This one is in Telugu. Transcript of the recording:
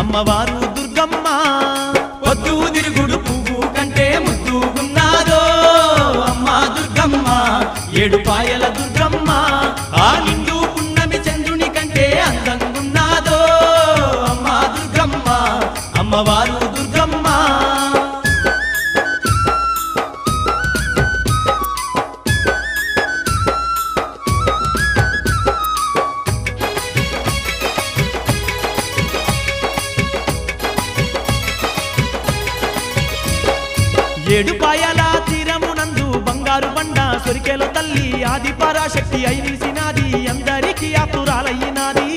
అమ్మవారు దుర్గమ్మ పొద్దు తిరుగుడు పువ్వు కంటే ముద్దుగున్నాదో అమ్మ దుర్గమ్మ ఏడుపాయల దుర్గమ్మ ఆ నిండు పున్నమి చంద్రుని కంటే అందంగున్నాదో అమ్మ దుర్గమ్మ అమ్మవారు దుర్గమ్మ ఏడుపాయల తీరమునందు బంగారు బండ సొరికెలో తల్లి ఆది పరాశక్తి అయి నిలిసినాది అందరికీ ఆతురాలయ్యినాది